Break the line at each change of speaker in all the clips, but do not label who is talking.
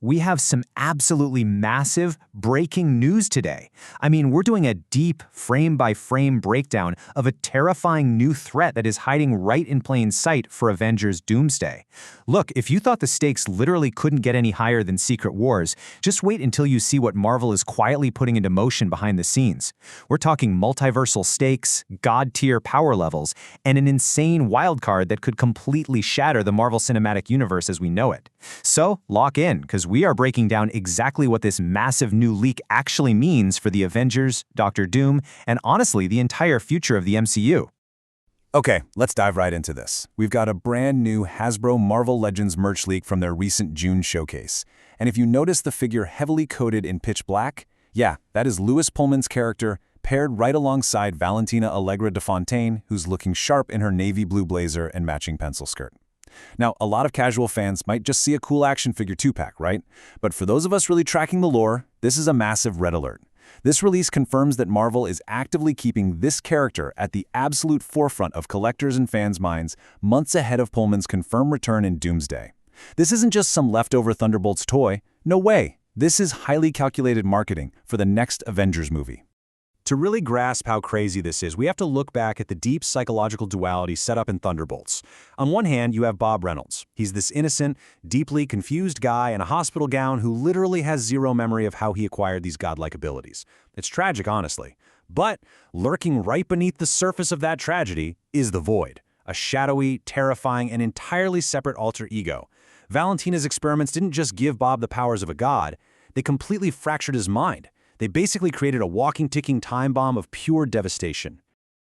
we have some absolutely massive breaking news today. I mean, we're doing a deep frame-by-frame breakdown of a terrifying new threat that is hiding right in plain sight for Avengers Doomsday. Look, if you thought the stakes literally couldn't get any higher than Secret Wars, just wait until you see what Marvel is quietly putting into motion behind the scenes. We're talking multiversal stakes, god-tier power levels, and an insane wildcard that could completely shatter the Marvel Cinematic Universe as we know it. So, lock in, because we are breaking down exactly what this massive new leak actually means for the Avengers, Doctor Doom, and honestly, the entire future of the MCU.
Okay, let's dive right into this. We've got a brand new Hasbro Marvel Legends merch leak from their recent June showcase. And if you notice the figure heavily coated in pitch black, yeah, that is Louis Pullman's character, paired right alongside Valentina Allegra de Fontaine, who's looking sharp in her navy blue blazer and matching pencil skirt. Now, a lot of casual fans might just see a cool action figure 2-pack, right? But for those of us really tracking the lore, this is a massive red alert. This release confirms that Marvel is actively keeping this character at the absolute forefront of collectors' and fans' minds months ahead of Pullman's confirmed return in Doomsday. This isn't just some leftover Thunderbolts toy. No way. This is highly calculated marketing for the next Avengers movie. To really grasp how crazy this is, we have to look back at the deep psychological duality set up in Thunderbolts. On one hand, you have Bob Reynolds. He's this innocent, deeply confused guy in a hospital gown who literally has zero memory of how he acquired these godlike abilities. It's tragic, honestly. But lurking right beneath the surface of that tragedy is the Void, a shadowy, terrifying, and entirely separate alter ego. Valentina's experiments didn't just give Bob the powers of a god, they completely fractured his mind. They basically created a walking, ticking time bomb of pure devastation.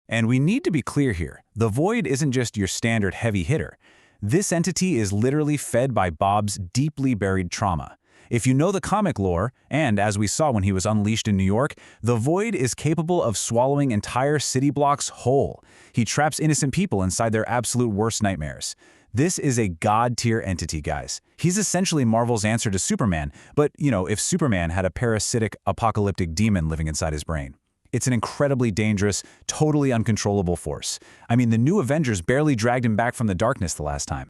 And we need to be clear here. The Void isn't just your standard heavy hitter. This entity is literally fed by Bob's deeply buried trauma. If you know the comic lore, and as we saw when he was unleashed in New York, the Void is capable of swallowing entire city blocks whole. He traps innocent people inside their absolute worst nightmares. This is a god-tier entity, guys. He's essentially Marvel's answer to Superman, but, if Superman had a parasitic, apocalyptic demon living inside his brain. It's an incredibly dangerous, totally uncontrollable force. I mean, the new Avengers barely dragged him back from the darkness the last time.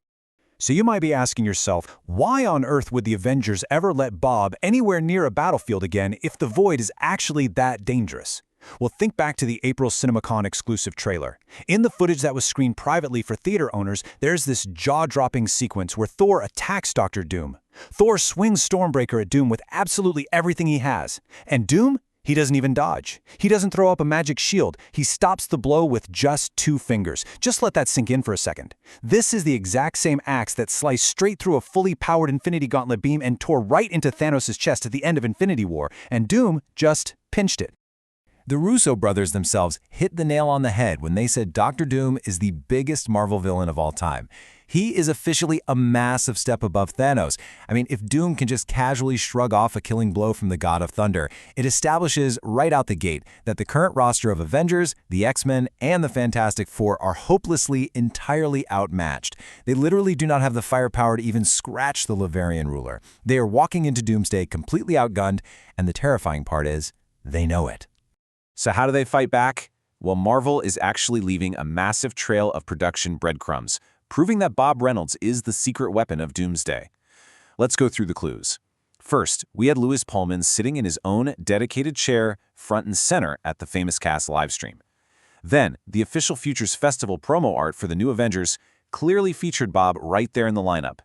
So you might be asking yourself, why on earth would the Avengers ever let Bob anywhere near a battlefield again if the Void is actually that dangerous? Well, think back to the April CinemaCon exclusive trailer. In the footage that was screened privately for theater owners, there's this jaw-dropping sequence where Thor attacks Dr. Doom. Thor swings Stormbreaker at Doom with absolutely everything he has. And Doom? He doesn't even dodge. He doesn't throw up a magic shield. He stops the blow with just 2 fingers. Just let that sink in for a second. This is the exact same axe that sliced straight through a fully powered Infinity Gauntlet beam and tore right into Thanos' chest at the end of Infinity War, and Doom just pinched it. The Russo brothers themselves hit the nail on the head when they said Dr. Doom is the biggest Marvel villain of all time. He is officially a massive step above Thanos. I mean, if Doom can just casually shrug off a killing blow from the God of Thunder, it establishes right out the gate that the current roster of Avengers, the X-Men, and the Fantastic Four are hopelessly, entirely outmatched. They literally do not have the firepower to even scratch the Laverian ruler. They are walking into Doomsday completely outgunned, and the terrifying part is, they know it. So how do they fight back? Well, Marvel is actually leaving a massive trail of production breadcrumbs, proving that Bob Reynolds is the secret weapon of Doomsday. Let's go through the clues. First, we had Louis Pullman sitting in his own dedicated chair, front and center at the Famous Cast livestream. Then, the official Futures Festival promo art for the new Avengers clearly featured Bob right there in the lineup.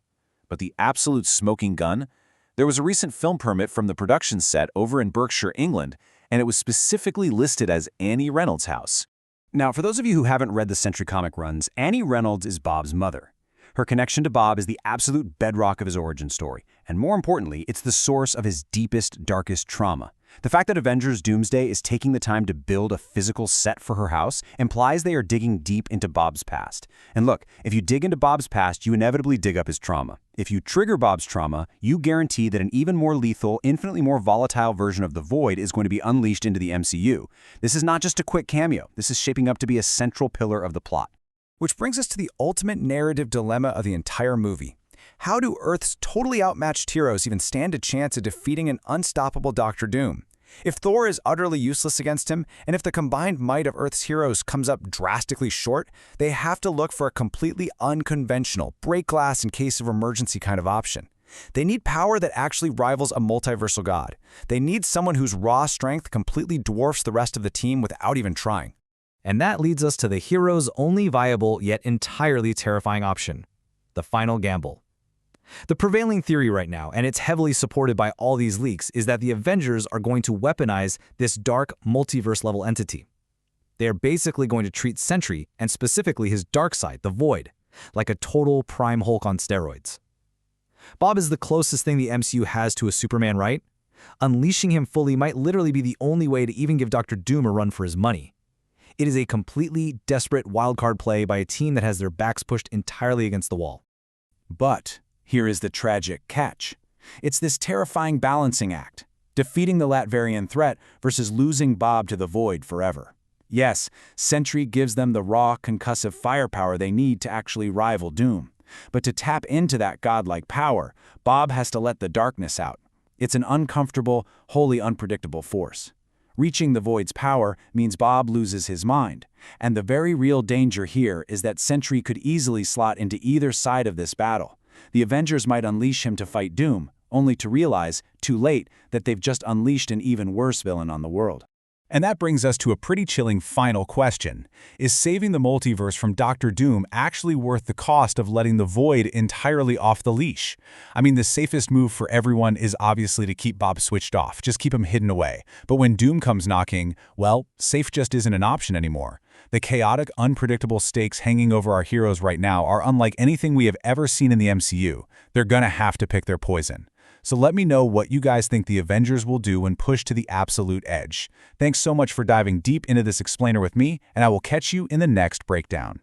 But the absolute smoking gun? There was a recent film permit from the production set over in Berkshire, England, and it was specifically listed as Annie Reynolds' house. Now, for those of you who haven't read the Sentry comic runs, Annie Reynolds is Bob's mother. Her connection to Bob is the absolute bedrock of his origin story, and more importantly, it's the source of his deepest, darkest trauma. The fact that Avengers Doomsday is taking the time to build a physical set for her house implies they are digging deep into Bob's past. And look, if you dig into Bob's past, you inevitably dig up his trauma. If you trigger Bob's trauma, you guarantee that an even more lethal, infinitely more volatile version of the Void is going to be unleashed into the MCU. This is not just a quick cameo. This is shaping up to be a central pillar of the plot. Which brings us to the ultimate narrative dilemma of the entire movie. How do Earth's totally outmatched heroes even stand a chance of defeating an unstoppable Dr. Doom? If Thor is utterly useless against him, and if the combined might of Earth's heroes comes up drastically short, they have to look for a completely unconventional, break glass in case of emergency kind of option. They need power that actually rivals a multiversal god. They need someone whose raw strength completely dwarfs the rest of the team without even trying.
And that leads us to the hero's only viable yet entirely terrifying option, the final gamble. The prevailing theory right now, and it's heavily supported by all these leaks, is that the Avengers are going to weaponize this dark multiverse-level entity. They are basically going to treat Sentry, and specifically his dark side, the Void, like a total Prime Hulk on steroids. Bob is the closest thing the MCU has to a Superman, right? Unleashing him fully might literally be the only way to even give Dr. Doom a run for his money. It is a completely desperate wildcard play by a team that has their backs pushed entirely against the wall.
But here is the tragic catch. It's this terrifying balancing act, defeating the Latverian threat versus losing Bob to the Void forever. Yes, Sentry gives them the raw, concussive firepower they need to actually rival Doom. But to tap into that godlike power, Bob has to let the darkness out. It's an uncomfortable, wholly unpredictable force. Reaching the Void's power means Bob loses his mind, and the very real danger here is that Sentry could easily slot into either side of this battle. The Avengers might unleash him to fight Doom, only to realize, too late, that they've just unleashed an even worse villain on the world.
And that brings us to a pretty chilling final question. Is saving the multiverse from Dr. Doom actually worth the cost of letting the Void entirely off the leash? I mean, the safest move for everyone is obviously to keep Bob switched off, just keep him hidden away. But when Doom comes knocking, well, safe just isn't an option anymore. The chaotic, unpredictable stakes hanging over our heroes right now are unlike anything we have ever seen in the MCU. They're gonna have to pick their poison. So let me know what you guys think the Avengers will do when pushed to the absolute edge. Thanks so much for diving deep into this explainer with me, and I will catch you in the next breakdown.